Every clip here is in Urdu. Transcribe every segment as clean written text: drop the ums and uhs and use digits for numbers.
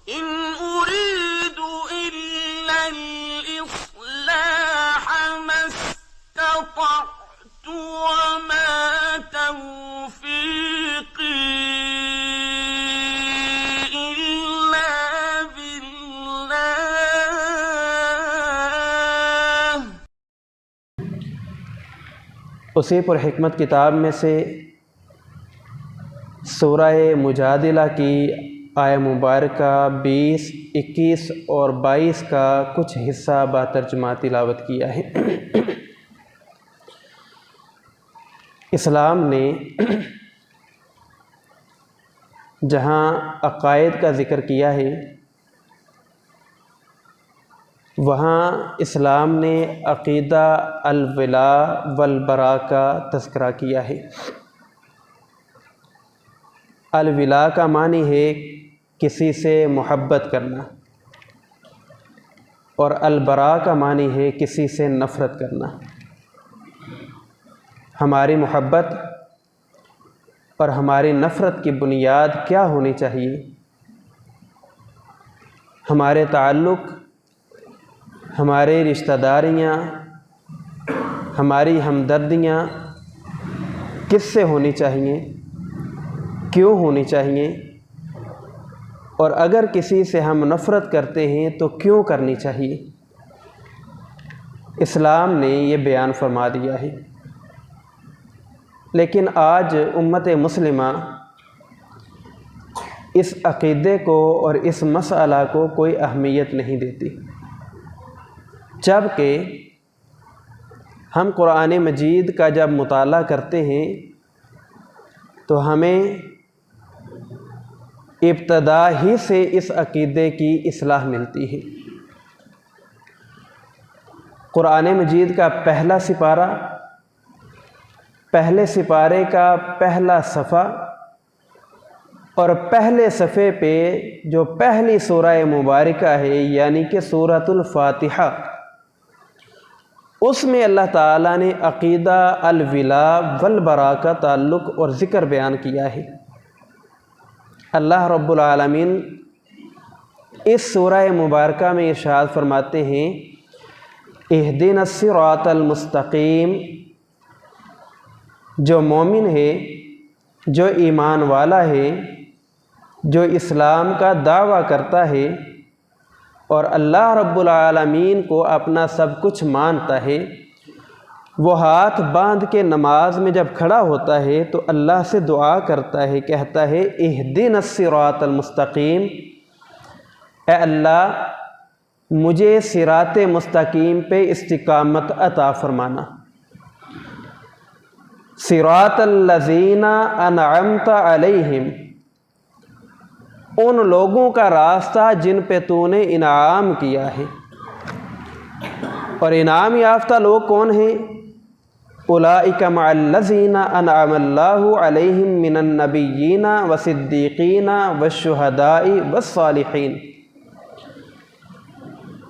إن أريد إلا الإصلاح ما استطعت وما توفيقي إلا بالله۔ اسی پر حکمت کتاب میں سے سورہ مجادلہ کی آیہ مبارکہ 20، 21 اور 22 کا کچھ حصہ با ترجمہ تلاوت کیا ہے۔ اسلام نے جہاں عقائد کا ذکر کیا ہے، وہاں اسلام نے عقیدہ الولاء والبراء کا تذکرہ کیا ہے۔ الولاء کا معنی ہے کسی سے محبت کرنا، اور البراء کا معنی ہے کسی سے نفرت کرنا۔ ہماری محبت اور ہماری نفرت کی بنیاد کیا ہونی چاہیے؟ ہمارے تعلق، ہماری رشتہ داریاں، ہماری ہمدردیاں کس سے ہونی چاہیے، کیوں ہونی چاہیے، اور اگر کسی سے ہم نفرت کرتے ہیں تو کیوں کرنی چاہیے؟ اسلام نے یہ بیان فرما دیا ہے۔ لیکن آج امت مسلمہ اس عقیدے کو اور اس مسئلہ کو کوئی اہمیت نہیں دیتی، جبکہ ہم قرآن مجید کا جب مطالعہ کرتے ہیں تو ہمیں ابتدا ہی سے اس عقیدے کی اصلاح ملتی ہے۔ قرآن مجید کا پہلا سپارہ، پہلے سپارے کا پہلا صفحہ اور پہلے صفحے پہ جو پہلی سورہ مبارکہ ہے یعنی کہ سورۃ الفاتحہ، اس میں اللہ تعالیٰ نے عقیدہ الولاء والبراء کا تعلق اور ذکر بیان کیا ہے۔ اللہ رب العالمین اس سورہ مبارکہ میں ارشاد فرماتے ہیں، اہدنا الصراط المستقیم۔ جو مومن ہے، جو ایمان والا ہے، جو اسلام کا دعویٰ کرتا ہے اور اللہ رب العالمین کو اپنا سب کچھ مانتا ہے، وہ ہاتھ باندھ کے نماز میں جب کھڑا ہوتا ہے تو اللہ سے دعا کرتا ہے، کہتا ہے اہدنا الصراط المستقیم، اے اللہ مجھے صراط مستقیم پہ استقامت عطا فرمانا۔ صراط الذین انعمت علیہم، ان لوگوں کا راستہ جن پہ تو نے انعام کیا ہے۔ اور انعام یافتہ لوگ کون ہیں؟ اولئک مع الذین انعم اللہ علیہم من النبیین والصدیقین والشہداء والصالحین۔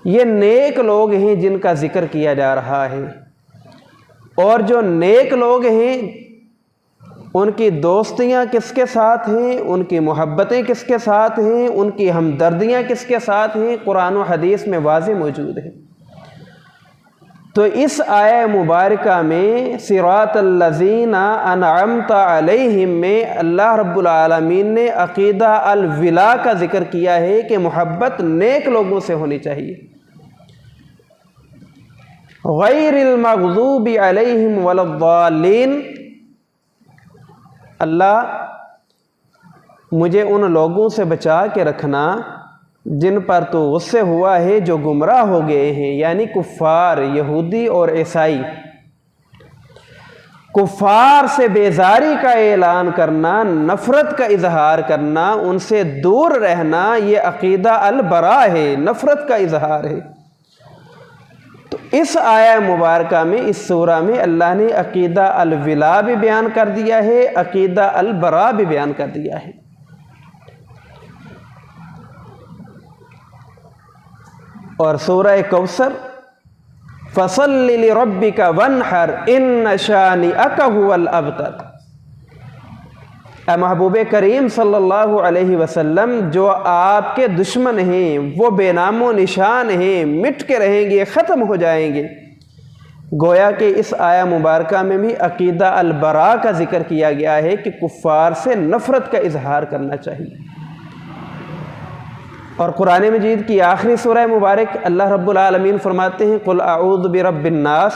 یہ نیک لوگ ہیں جن کا ذکر کیا جا رہا ہے، اور جو نیک لوگ ہیں ان کی دوستیاں کس کے ساتھ ہیں، ان کی محبتیں کس کے ساتھ ہیں، ان کی ہمدردیاں کس کے ساتھ ہیں، قرآن و حدیث میں واضح موجود ہے۔ تو اس آیہ مبارکہ میں صراط الذین انعمت علیہم میں اللہ رب العالمین نے عقیدہ الولاء کا ذکر کیا ہے کہ محبت نیک لوگوں سے ہونی چاہیے۔ غیر المغضوب علیہم ولا الضالین، اللہ مجھے ان لوگوں سے بچا کے رکھنا جن پر تو غصے ہوا ہے، جو گمراہ ہو گئے ہیں، یعنی کفار، یہودی اور عیسائی۔ کفار سے بیزاری کا اعلان کرنا، نفرت کا اظہار کرنا، ان سے دور رہنا، یہ عقیدہ البراء ہے، نفرت کا اظہار ہے۔ تو اس آیہ مبارکہ میں، اس سورہ میں اللہ نے عقیدہ الولاء بھی بیان کر دیا ہے، عقیدہ البراء بھی بیان کر دیا ہے۔ اور سورہ کوثر فَصَلِّ لِرَبِّكَ وَانْحَرْ إِنَّ شَانِئَكَ هُوَ الْأَبْتَرُ، محبوب کریم صلی اللہ علیہ وسلم جو آپ کے دشمن ہیں وہ بے نام و نشان ہیں، مٹ کے رہیں گے، ختم ہو جائیں گے۔ گویا کہ اس آیہ مبارکہ میں بھی عقیدہ البراء کا ذکر کیا گیا ہے کہ کفار سے نفرت کا اظہار کرنا چاہیے۔ اور قرآن مجید کی آخری سورہ مبارک اللہ رب العالمین فرماتے ہیں قُلْ أَعُوذُ بِرَبِّ النَّاسِ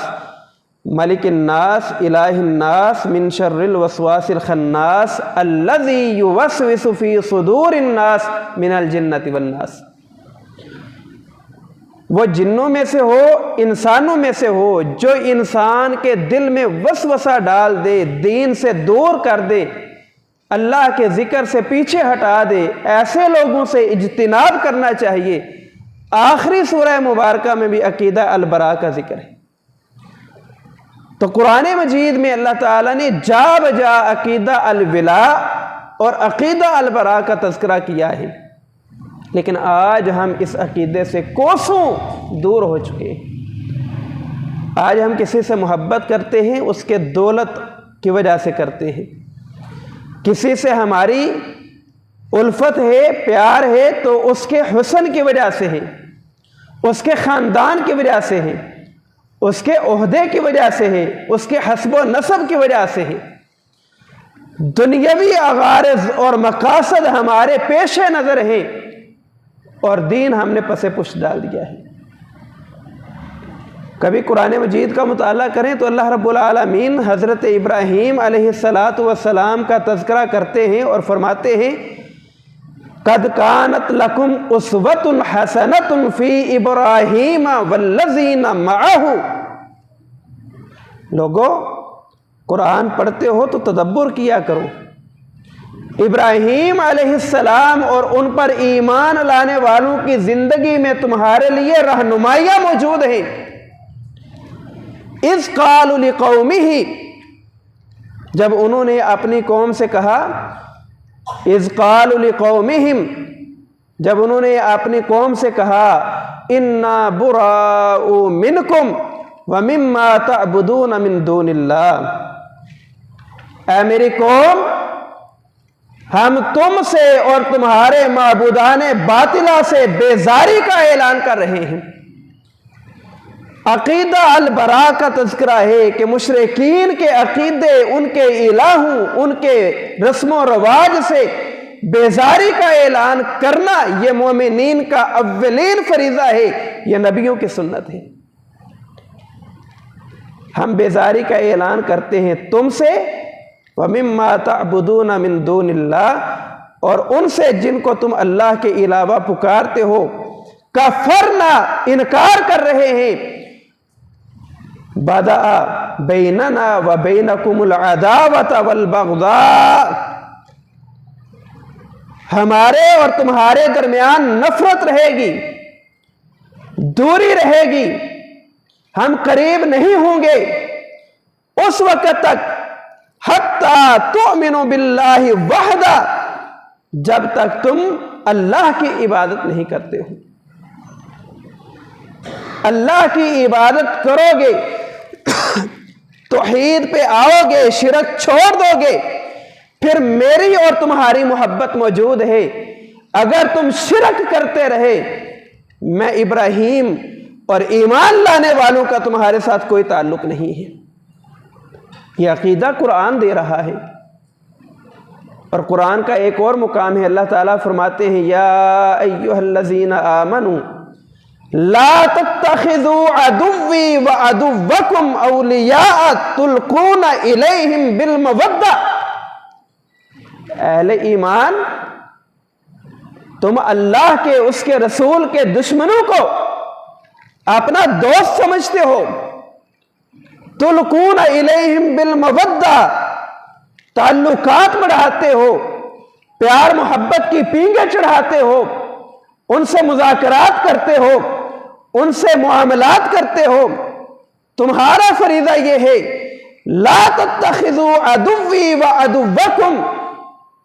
ملک الناس الہ الناس من شر الوسواس الخناس الذی یوسوس فی صدور الناس من الجنۃ والناس۔ وہ جنوں میں سے ہو، انسانوں میں سے ہو، جو انسان کے دل میں وسوسہ ڈال دے، دین سے دور کر دے، اللہ کے ذکر سے پیچھے ہٹا دے، ایسے لوگوں سے اجتناب کرنا چاہیے۔ آخری سورہ مبارکہ میں بھی عقیدہ البراء کا ذکر ہے۔ تو قرآن مجید میں اللہ تعالیٰ نے جا بجا عقیدہ الولاء اور عقیدہ البراء کا تذکرہ کیا ہے، لیکن آج ہم اس عقیدے سے کوسوں دور ہو چکے ہیں۔ آج ہم کسی سے محبت کرتے ہیں اس کے دولت کی وجہ سے کرتے ہیں، کسی سے ہماری الفت ہے، پیار ہے تو اس کے حسن کی وجہ سے ہے، اس کے خاندان کی وجہ سے ہے، اس کے عہدے کی وجہ سے ہے، اس کے حسب و نسب کی وجہ سے ہے۔ دنیاوی عوارض اور مقاصد ہمارے پیش نظر ہیں اور دین ہم نے پس پش ڈال دیا ہے۔ کبھی قرآن مجید کا مطالعہ کریں تو اللہ رب العالمین حضرت ابراہیم علیہ السلام کا تذکرہ کرتے ہیں اور فرماتے ہیں قد کانت لکم اسوۃ حسنۃ فی ابراہیم والذین معہ۔ لوگو قرآن پڑھتے ہو تو تدبر کیا کرو۔ ابراہیم علیہ السلام اور ان پر ایمان لانے والوں کی زندگی میں تمہارے لیے رہنمائیاں موجود ہیں۔ اذ قالوا لقومہ، جب انہوں نے اپنی قوم سے کہا، اذ قالوا لقومہم، جب انہوں نے اپنی قوم سے کہا انا براء منکم ومما تعبدون من دون اللہ، اے میری قوم ہم تم سے اور تمہارے معبودان باطلہ سے بیزاری کا اعلان کر رہے ہیں۔ عقیدہ البراء کا تذکرہ ہے کہ مشرکین کے عقیدے، ان کے الہوں، ان کے رسم و رواج سے بیزاری کا اعلان کرنا یہ مومنین کا اولین فریضہ ہے، یہ نبیوں کی سنت ہے۔ ہم بیزاری کا اعلان کرتے ہیں تم سے، وَمِمَّا تَعْبُدُونَ مِن دُونِ اللَّهِ، اور ان سے جن کو تم اللہ کے علاوہ پکارتے ہو، کفرنا انکار کر رہے ہیں، بدأ بیننا وبینکم العداوۃ والبغضاء، ہمارے اور تمہارے درمیان نفرت رہے گی، دوری رہے گی، ہم قریب نہیں ہوں گے اس وقت تک حتی تؤمنوا باللہ وحدہ، جب تک تم اللہ کی عبادت نہیں کرتے ہو۔ اللہ کی عبادت کرو گے، توحید پہ آؤ گے، شرک چھوڑ دو گے، پھر میری اور تمہاری محبت موجود ہے۔ اگر تم شرک کرتے رہے، میں ابراہیم اور ایمان لانے والوں کا تمہارے ساتھ کوئی تعلق نہیں ہے۔ یہ عقیدہ قرآن دے رہا ہے۔ اور قرآن کا ایک اور مقام ہے، اللہ تعالیٰ فرماتے ہیں یا ایھا الذین آمنوا لا تتخذوا عدوی وعدوکم اولیاء تلقون الیہم بالمودہ، اہل ایمان تم اللہ کے، اس کے رسول کے دشمنوں کو اپنا دوست سمجھتے ہو، تلقون الیہم بالمودہ، تعلقات بڑھاتے ہو، پیار محبت کی پینگیں چڑھاتے ہو، ان سے مذاکرات کرتے ہو، ان سے معاملات کرتے ہو۔ تمہارا فریضہ یہ ہے لا تتخذوا عدوی وعدوکم،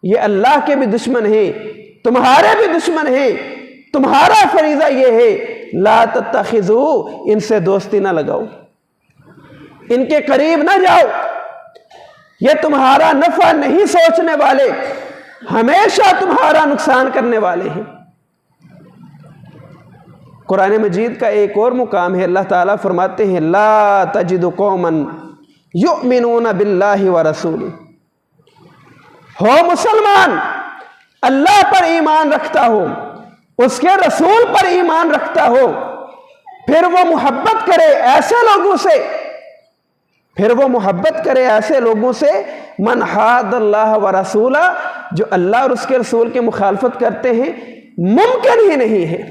یہ اللہ کے بھی دشمن ہیں، تمہارے بھی دشمن ہیں، تمہارا فریضہ یہ ہے لا تتخذوا، ان سے دوستی نہ لگاؤ، ان کے قریب نہ جاؤ، یہ تمہارا نفع نہیں سوچنے والے، ہمیشہ تمہارا نقصان کرنے والے ہیں۔ قرآن مجید کا ایک اور مقام ہے، اللہ تعالیٰ فرماتے ہیں لا تجد قوما یؤمنون باللہ ورسولہ، ہو مسلمان اللہ پر ایمان رکھتا ہو، اس کے رسول پر ایمان رکھتا ہو، پھر وہ محبت کرے ایسے لوگوں سے من حاد اللہ ورسولہ، جو اللہ اور اس کے رسول کی مخالفت کرتے ہیں، ممکن ہی نہیں ہے،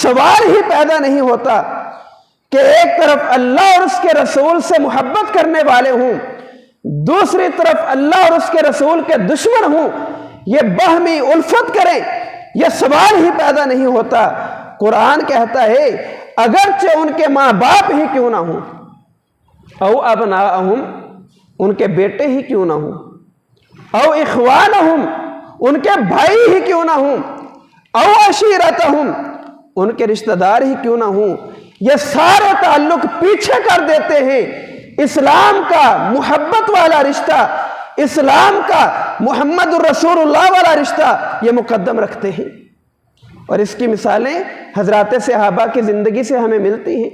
سوال ہی پیدا نہیں ہوتا کہ ایک طرف اللہ اور اس کے رسول سے محبت کرنے والے ہوں، دوسری طرف اللہ اور اس کے رسول کے دشمن ہوں، یہ باہمی الفت کریں، یہ سوال ہی پیدا نہیں ہوتا۔ قرآن کہتا ہے اگرچہ ان کے ماں باپ ہی کیوں نہ ہوں، او ابناءہم، ان کے بیٹے ہی کیوں نہ ہوں، او اخوانہم، ان کے بھائی ہی کیوں نہ ہوں، او عشیرتہم، ان کے رشتہ دار ہی کیوں نہ ہوں، یہ سارے تعلق پیچھے کر دیتے ہیں، اسلام کا محبت والا رشتہ، اسلام کا محمد الرسول اللہ والا رشتہ یہ مقدم رکھتے ہیں۔ اور اس کی مثالیں حضرات صحابہ کی زندگی سے ہمیں ملتی ہیں۔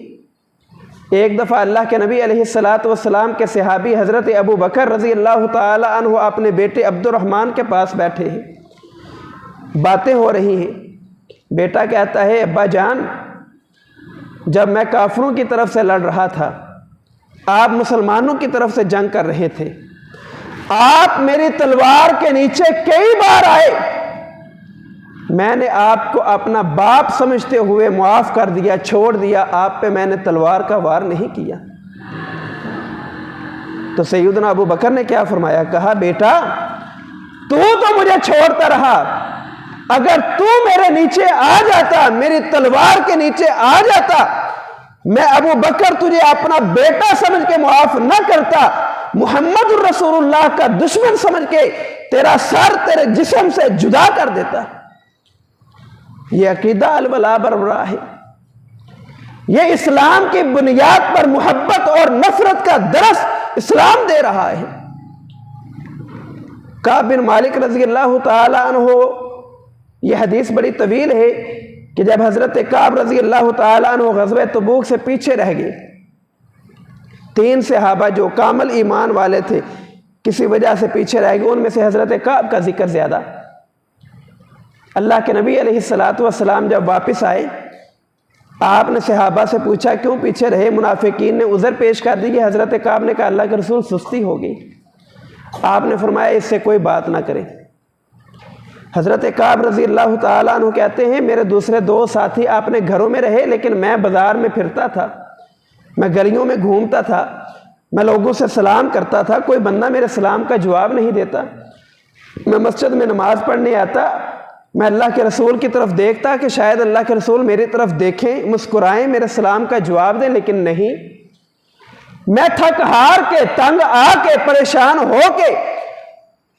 ایک دفعہ اللہ کے نبی علیہ السلام کے صحابی حضرت ابو بکر رضی اللہ تعالی عنہ اپنے بیٹے عبد الرحمن کے پاس بیٹھے ہیں، باتیں ہو رہی ہیں۔ بیٹا کہتا ہے ابا جان، جب میں کافروں کی طرف سے لڑ رہا تھا، آپ مسلمانوں کی طرف سے جنگ کر رہے تھے، آپ میری تلوار کے نیچے کئی بار آئے، میں نے آپ کو اپنا باپ سمجھتے ہوئے معاف کر دیا، چھوڑ دیا، آپ پہ میں نے تلوار کا وار نہیں کیا۔ تو سیدنا ابو بکر نے کیا فرمایا؟ کہا بیٹا تو مجھے چھوڑتا رہا، اگر تو میرے نیچے آ جاتا، میری تلوار کے نیچے آ جاتا، میں ابو بکر تجھے اپنا بیٹا سمجھ کے معاف نہ کرتا، محمد الرسول اللہ کا دشمن سمجھ کے تیرا سر تیرے جسم سے جدا کر دیتا۔ یہ عقیدہ الولاء بربراء ہے، یہ اسلام کی بنیاد پر محبت اور نفرت کا درس اسلام دے رہا ہے۔ کعب بن مالک رضی اللہ تعالی عنہ، یہ حدیث بڑی طویل ہے کہ جب حضرت کعب رضی اللہ تعالی عنہ غزوہ تبوک سے پیچھے رہ گئے، 3 صحابہ جو کامل ایمان والے تھے کسی وجہ سے پیچھے رہ گئے، ان میں سے حضرت کعب کا ذکر زیادہ۔ اللہ کے نبی علیہ السلام جب واپس آئے، آپ نے صحابہ سے پوچھا کیوں پیچھے رہے؟ منافقین نے عذر پیش کر دی کہ حضرت کعب نے کہا اللہ کے رسول سستی ہو گئی۔ آپ نے فرمایا اس سے کوئی بات نہ کرے۔ حضرت کعب رضی اللہ تعالیٰ عنہ کہتے ہیں میرے دوسرے 2 ساتھی اپنے گھروں میں رہے، لیکن میں بازار میں پھرتا تھا، میں گلیوں میں گھومتا تھا، میں لوگوں سے سلام کرتا تھا، کوئی بندہ میرے سلام کا جواب نہیں دیتا۔ میں مسجد میں نماز پڑھنے آتا، میں اللہ کے رسول کی طرف دیکھتا کہ شاید اللہ کے رسول میری طرف دیکھیں، مسکرائیں، میرے سلام کا جواب دیں، لیکن نہیں۔ میں تھک ہار کے، تنگ آ کے، پریشان ہو کے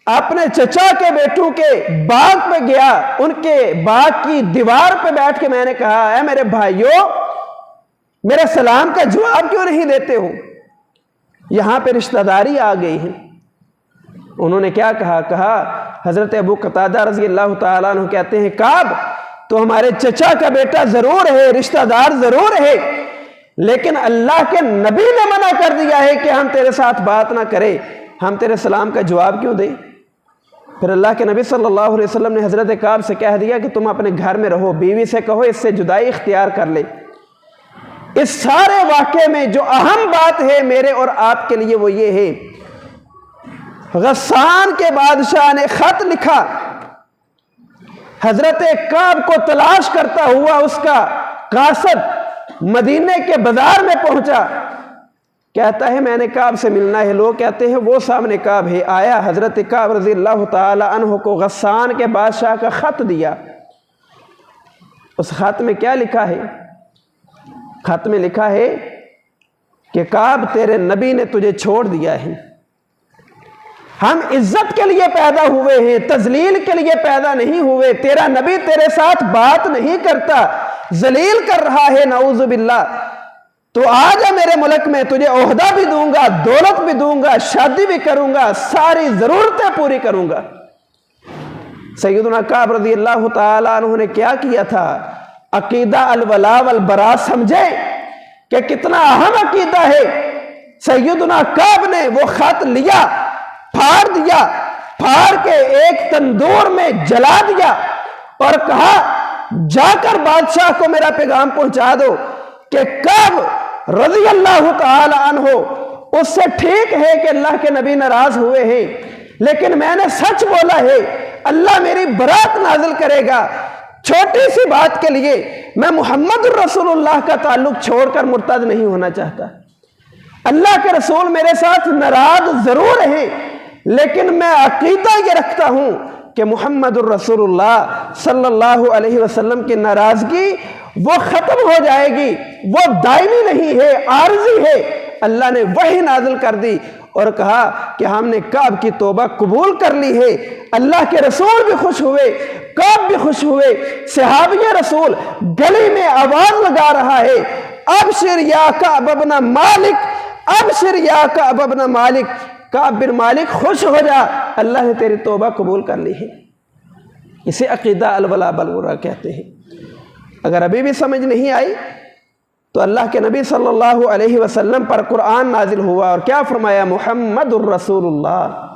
اپنے چچا کے بیٹوں کے باغ پہ گیا، ان کے باغ کی دیوار پہ بیٹھ کے میں نے کہا اے میرے بھائیوں، میرے سلام کا جواب کیوں نہیں دیتے ہو؟ یہاں پہ رشتہ داری آ گئی ہے۔ انہوں نے کیا کہا؟ حضرت ابو قتادہ رضی اللہ تعالیٰ عنہ کہتے ہیں کعب تو ہمارے چچا کا بیٹا ضرور ہے، رشتہ دار ضرور ہے، لیکن اللہ کے نبی نے منع کر دیا ہے کہ ہم تیرے ساتھ بات نہ کریں، ہم تیرے سلام کا جواب کیوں دیں؟ پھر اللہ کے نبی صلی اللہ علیہ وسلم نے حضرت کعب سے کہہ دیا کہ تم اپنے گھر میں رہو، بیوی سے کہو اس سے جدائی اختیار کر لے۔ اس سارے واقعے میں جو اہم بات ہے میرے اور آپ کے لیے وہ یہ ہے، غسان کے بادشاہ نے خط لکھا، حضرت کعب کو تلاش کرتا ہوا اس کا قاصد مدینے کے بازار میں پہنچا، کہتا ہے میں نے کعب سے ملنا ہے، لوگ کہتے ہیں وہ سامنے کعب ہے۔ آیا، حضرت کعب رضی اللہ تعالی عنہ کو غسان کے بادشاہ کا خط دیا۔ اس خط میں کیا لکھا ہے؟ خط میں لکھا ہے کہ کعب تیرے نبی نے تجھے چھوڑ دیا ہے، ہم عزت کے لیے پیدا ہوئے ہیں، تذلیل کے لیے پیدا نہیں ہوئے، تیرا نبی تیرے ساتھ بات نہیں کرتا، ذلیل کر رہا ہے، نعوذ باللہ۔ تو آ جا میرے ملک میں، تجھے عہدہ بھی دوں گا، دولت بھی دوں گا، شادی بھی کروں گا، ساری ضرورتیں پوری کروں گا۔ سیدنا کعب رضی اللہ تعالیٰ عنہ نے کیا کیا تھا؟ عقیدہ الولاء والبراء سمجھے کہ کتنا اہم عقیدہ ہے۔ سیدنا کعب نے وہ خط لیا، پھاڑ دیا، پھاڑ کے ایک تندور میں جلا دیا اور کہا جا کر بادشاہ کو میرا پیغام پہنچا دو کہ کعب رضی اللہ تعالی عنہ اس سے ٹھیک ہے کہ اللہ کے نبی ناراض ہوئے ہیں، لیکن میں نے سچ بولا ہے، اللہ میری برات نازل کرے گا۔ چھوٹی سی بات کے لیے میں محمد الرسول اللہ کا تعلق چھوڑ کر مرتد نہیں ہونا چاہتا۔ اللہ کے رسول میرے ساتھ ناراض ضرور ہیں، لیکن میں عقیدہ یہ رکھتا ہوں کہ محمد الرسول اللہ صلی اللہ علیہ وسلم کی ناراضگی وہ ختم ہو جائے گی، وہ دائمی نہیں ہے، عارضی ہے۔ اللہ نے وحی نازل کر دی اور کہا کہ ہم نے کعب کی توبہ قبول کر لی ہے۔ اللہ کے رسول بھی خوش ہوئے، کعب بھی خوش ہوئے۔ صحابی رسول گلی میں آواز لگا رہا ہے، ابشر یا کعب ابن مالک، ابشر یا کعب ابن مالک، کعب بن مالک خوش ہو جا، اللہ نے تیری توبہ قبول کر لی ہے۔ اسے عقیدہ الولاء والبراء کہتے ہیں۔ اگر ابھی بھی سمجھ نہیں آئی تو اللہ کے نبی صلی اللہ علیہ وسلم پر قرآن نازل ہوا اور کیا فرمایا؟ محمد الرسول اللہ،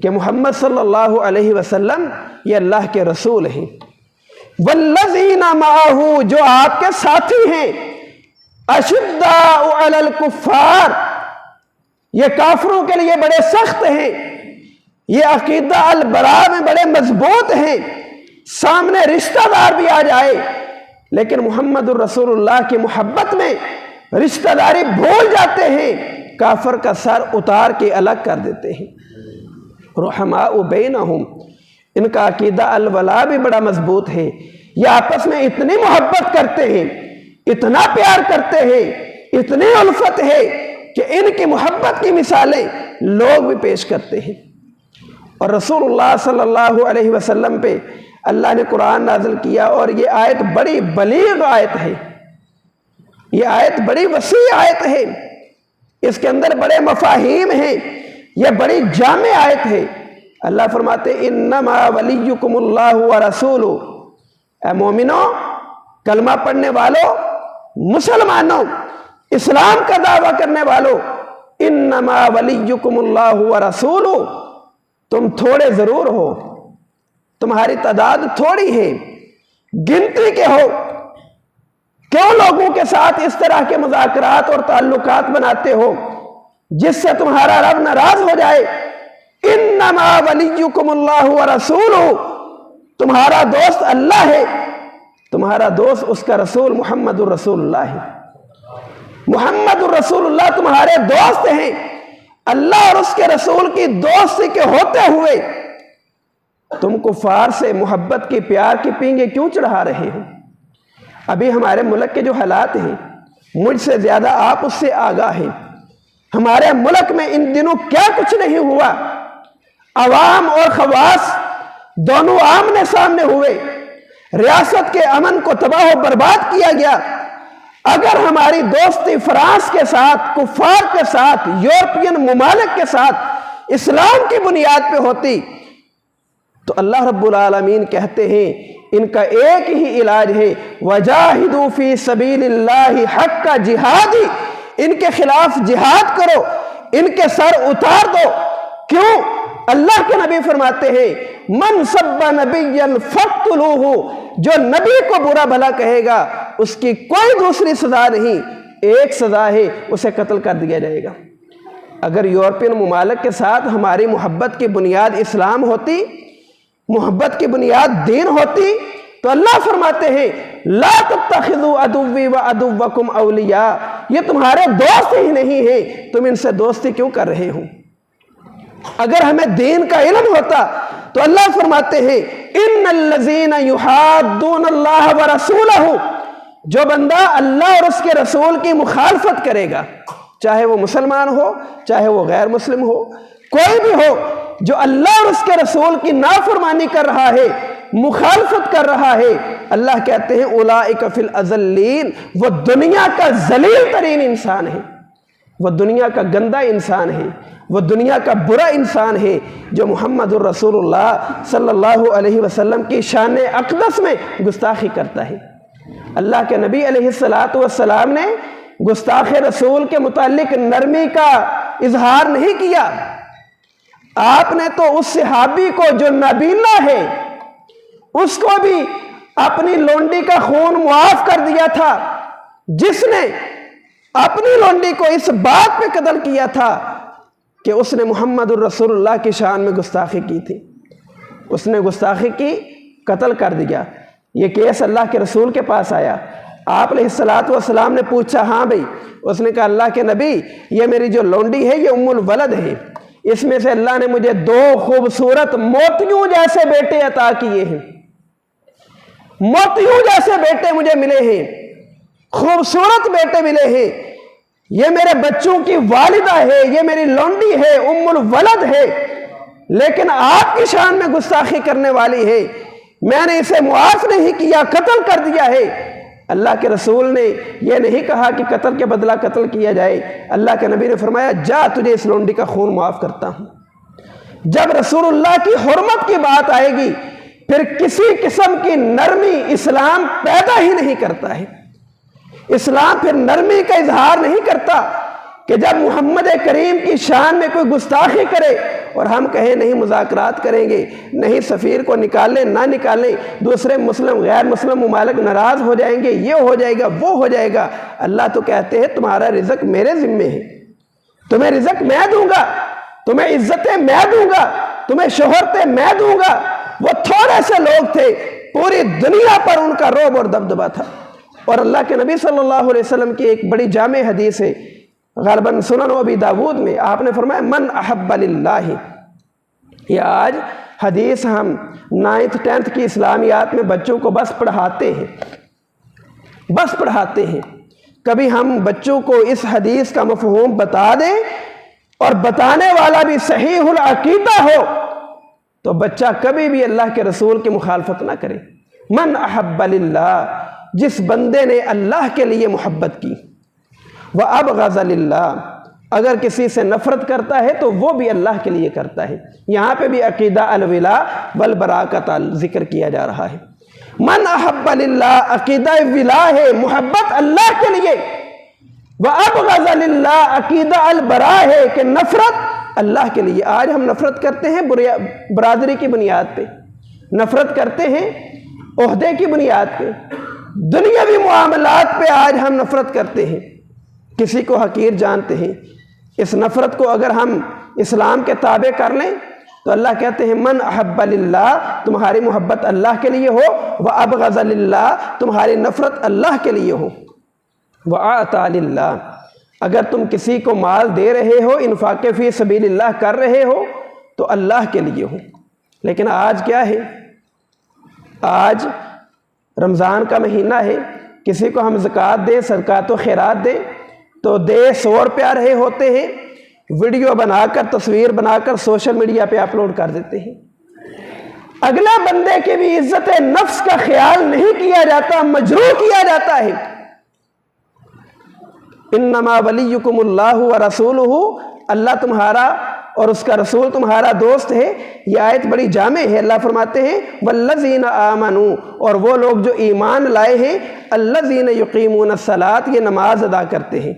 کہ محمد صلی اللہ علیہ وسلم یہ اللہ کے رسول ہیں۔ والذین معہ، جو آپ کے ساتھی ہیں، اشداء علی الکفار، یہ کافروں کے لیے بڑے سخت ہیں، یہ عقیدہ البراء میں بڑے مضبوط ہیں۔ سامنے رشتہ دار بھی آ جائے لیکن محمد الرسول اللہ کی محبت میں رشتہ داری بھول جاتے ہیں، کافر کا سر اتار کے الگ کر دیتے ہیں۔ رحماء بینہم، ان کا عقیدہ الولاء بھی بڑا مضبوط ہے، یہ آپس میں اتنی محبت کرتے ہیں، اتنا پیار کرتے ہیں، اتنی الفت ہے کہ ان کی محبت کی مثالیں لوگ بھی پیش کرتے ہیں۔ اور رسول اللہ صلی اللہ علیہ وسلم پہ اللہ نے قرآن نازل کیا، اور یہ آیت بڑی بلیغ آیت ہے، یہ آیت بڑی وسیع آیت ہے، اس کے اندر بڑے مفاہیم ہیں، یہ بڑی جامع آیت ہے۔ اللہ فرماتے انما ولیکم اللہ ورسولہ، اے مومنوں، کلمہ پڑھنے والوں، مسلمانوں، اسلام کا دعویٰ کرنے والوں، انما ولیکم اللہ ورسولہ، تم تھوڑے ضرور ہو، تمہاری تعداد تھوڑی ہے، گنتی کے ہو، کیوں لوگوں کے ساتھ اس طرح کے مذاکرات اور تعلقات بناتے ہو جس سے تمہارا رب ناراض ہو جائے؟ انما ولیکم اللہ ورسولہ، تمہارا دوست اللہ ہے، تمہارا دوست اس کا رسول محمد الرسول اللہ ہے۔ محمد الرسول اللہ تمہارے دوست ہیں۔ اللہ اور اس کے رسول کی دوستی کے ہوتے ہوئے تم کفار سے محبت کی، پیار کی پینگے کیوں چڑھا رہے ہو؟ ابھی ہمارے ملک کے جو حالات ہیں، مجھ سے زیادہ آپ اس سے آگاہ ہیں۔ ہمارے ملک میں ان دنوں کیا کچھ نہیں ہوا، عوام اور خواص دونوں آمنے سامنے ہوئے، ریاست کے امن کو تباہ و برباد کیا گیا۔ اگر ہماری دوستی فرانس کے ساتھ، کفار کے ساتھ، یورپین ممالک کے ساتھ اسلام کی بنیاد پہ ہوتی تو اللہ رب العالمین کہتے ہیں ان کا ایک ہی علاج ہے، وَجَاهِدُوا فِي سَبِيلِ اللَّهِ حَقَّ جِهَادِ، ان کے خلاف جہاد کرو، ان کے سر اتار دو۔ کیوں؟ اللہ کے نبی فرماتے ہیں من سب نبیا فاقتلوہ، جو نبی کو برا بھلا کہے گا اس کی کوئی دوسری سزا نہیں، ایک سزا ہے، اسے قتل کر دیا جائے گا۔ اگر یورپین ممالک کے ساتھ ہماری محبت کی بنیاد اسلام ہوتی، محبت کی بنیاد دین ہوتی، تو اللہ فرماتے ہیں لا تتخذوا عدوی وعدوکم اولیاء، یہ تمہارے دوست ہی نہیں ہیں، تم ان سے دوستی کیوں کر رہے ہو؟ اگر ہمیں دین کا علم ہوتا تو اللہ فرماتے ہیں ان الذین یحادون اللہ ورسولہ، جو بندہ اللہ اور اس کے رسول کی مخالفت کرے گا، چاہے وہ مسلمان ہو چاہے وہ غیر مسلم ہو، کوئی بھی ہو، جو اللہ اور اس کے رسول کی نافرمانی کر رہا ہے، مخالفت کر رہا ہے، اللہ کہتے ہیں اولئک فی الاذلین، وہ دنیا کا ذلیل ترین انسان ہے، وہ دنیا کا گندا انسان ہے، وہ دنیا کا برا انسان ہے جو محمد الرسول اللہ صلی اللہ علیہ وسلم کی شان اقدس میں گستاخی کرتا ہے۔ اللہ کے نبی علیہ السلام نے گستاخ رسول کے متعلق نرمی کا اظہار نہیں کیا، آپ نے تو اس صحابی کو جو نابینا ہے اس کو بھی اپنی لونڈی کا خون معاف کر دیا تھا، جس نے اپنی لونڈی کو اس بات پہ قتل کیا تھا کہ اس نے محمد الرسول اللہ کی شان میں گستاخی کی تھی، اس نے گستاخی کی، قتل کر دیا۔ یہ کیس اللہ کے رسول کے پاس آیا، آپ علیہ السلام نے پوچھا، ہاں بھئی، اس نے کہا اللہ کے نبی یہ میری جو لونڈی ہے یہ ام الولد ہے، اس میں سے اللہ نے مجھے 2 خوبصورت موتیوں جیسے بیٹے عطا کیے ہیں، موتیوں جیسے بیٹے مجھے ملے ہیں، خوبصورت بیٹے ملے ہیں، یہ میرے بچوں کی والدہ ہے، یہ میری لونڈی ہے، ام الولد ہے، لیکن آپ کی شان میں گستاخی کرنے والی ہے، میں نے اسے معاف نہیں کیا، قتل کر دیا ہے۔ اللہ کے رسول نے یہ نہیں کہا کہ قتل کے بدلہ قتل کیا جائے، اللہ کے نبی نے فرمایا جا تجھے اس لونڈی کا خون معاف کرتا ہوں۔ جب رسول اللہ کی حرمت کی بات آئے گی پھر کسی قسم کی نرمی اسلام پیدا ہی نہیں کرتا ہے، اسلام پھر نرمی کا اظہار نہیں کرتا کہ جب محمد کریم کی شان میں کوئی گستاخی کرے اور ہم کہیں نہیں مذاکرات کریں گے، نہیں سفیر کو نکالیں نہ نکالیں، دوسرے مسلم غیر مسلم ممالک ناراض ہو جائیں گے، یہ ہو جائے گا وہ ہو جائے گا۔ اللہ تو کہتے ہیں تمہارا رزق میرے ذمے ہے، تمہیں رزق میں دوں گا، تمہیں عزتیں میں دوں گا، تمہیں شہرتیں میں دوں گا۔ وہ تھوڑے سے لوگ تھے، پوری دنیا پر ان کا رعب اور دبدبہ تھا۔ اور اللہ کے نبی صلی اللہ علیہ وسلم کی ایک بڑی جامع حدیث ہے، غالباً سنن ابی داود میں، آپ نے فرمایا من احب للہ، یہ آج حدیث ہم 9th 10th کی اسلامیات میں بچوں کو بس پڑھاتے ہیں، کبھی ہم بچوں کو اس حدیث کا مفہوم بتا دیں اور بتانے والا بھی صحیح العقیدہ ہو تو بچہ کبھی بھی اللہ کے رسول کی مخالفت نہ کرے۔ من احب للہ، جس بندے نے اللہ کے لیے محبت کی، وَأَبْغَضَ لِلَّهِ، اگر کسی سے نفرت کرتا ہے تو وہ بھی اللہ کے لیے کرتا ہے۔ یہاں پہ بھی عقیدہ الولا والبراء کا ذکر کیا جا رہا ہے۔ من احب للہ، عقیدہ ولا ہے، محبت اللہ کے لیے، وَأَبْغَضَ لِلَّهِ، عقیدہ البراء ہے کہ نفرت اللہ کے لیے۔ آج ہم نفرت کرتے ہیں برادری کی بنیاد پہ، نفرت کرتے ہیں عہدے کی بنیاد پہ، دنیاوی معاملات پہ آج ہم نفرت کرتے ہیں، کسی کو حقیر جانتے ہیں۔ اس نفرت کو اگر ہم اسلام کے تابع کر لیں تو اللہ کہتے ہیں من احب للہ، تمہاری محبت اللہ کے لیے ہو، وابغض للہ، تمہاری نفرت اللہ کے لیے ہو، واعطى للہ، اگر تم کسی کو مال دے رہے ہو، انفاق فی سبیل اللہ کر رہے ہو تو اللہ کے لیے ہو۔ لیکن آج کیا ہے؟ آج رمضان کا مہینہ ہے، کسی کو ہم زکوٰۃ دیں، صدقات و خیرات دیں تو 100 روپیہ رہے ہوتے ہیں، ویڈیو بنا کر تصویر بنا کر سوشل میڈیا پہ اپلوڈ کر دیتے ہیں۔ اگلے بندے کی بھی عزت نفس کا خیال نہیں کیا جاتا، مجروح کیا جاتا ہے۔ انما ولیکم اللہ ورسولہ، اللہ تمہارا اور اس کا رسول تمہارا دوست ہے۔ یہ آیت بڑی جامع ہے، اللہ فرماتے ہیں والذین آمنوا، اور وہ لوگ جو ایمان لائے ہیں، الذین یقیمون الصلاۃ، یہ نماز ادا کرتے ہیں،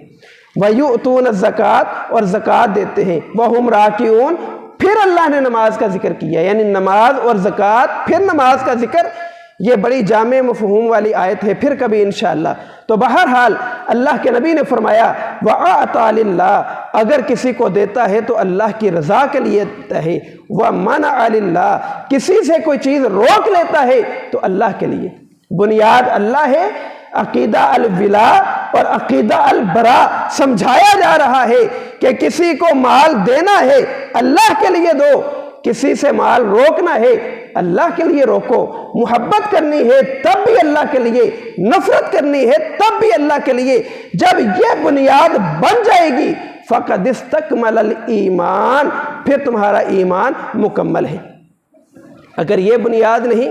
ویؤتون الزکوٰۃ، اور زکوٰۃ دیتے ہیں، وہم راکعون، پھر اللہ نے نماز کا ذکر کیا، یعنی نماز اور زکوٰۃ پھر نماز کا ذکر، یہ بڑی جامع مفہوم والی آیت ہے، پھر کبھی انشاءاللہ۔ تو بہرحال اللہ کے نبی نے فرمایا وَأَعْطَى لِلَّهِ، اگر کسی کو دیتا ہے تو اللہ کی رضا کے لیے دیتا ہے، وَمَنَعَ لِلَّهِ، کسی سے کوئی چیز روک لیتا ہے تو اللہ کے لیے۔ بنیاد اللہ ہے، عقیدہ الولا اور عقیدہ البراء سمجھایا جا رہا ہے کہ کسی کو مال دینا ہے اللہ کے لیے دو، کسی سے مال روکنا ہے اللہ کے لیے روکو، محبت کرنی ہے تب بھی اللہ کے لیے، نفرت کرنی ہے تب بھی اللہ کے لیے۔ جب یہ بنیاد بن جائے گی فَقَدِ اسْتَكْمَلَ الْإِيمَانِ، پھر تمہارا ایمان مکمل ہے۔ اگر یہ بنیاد نہیں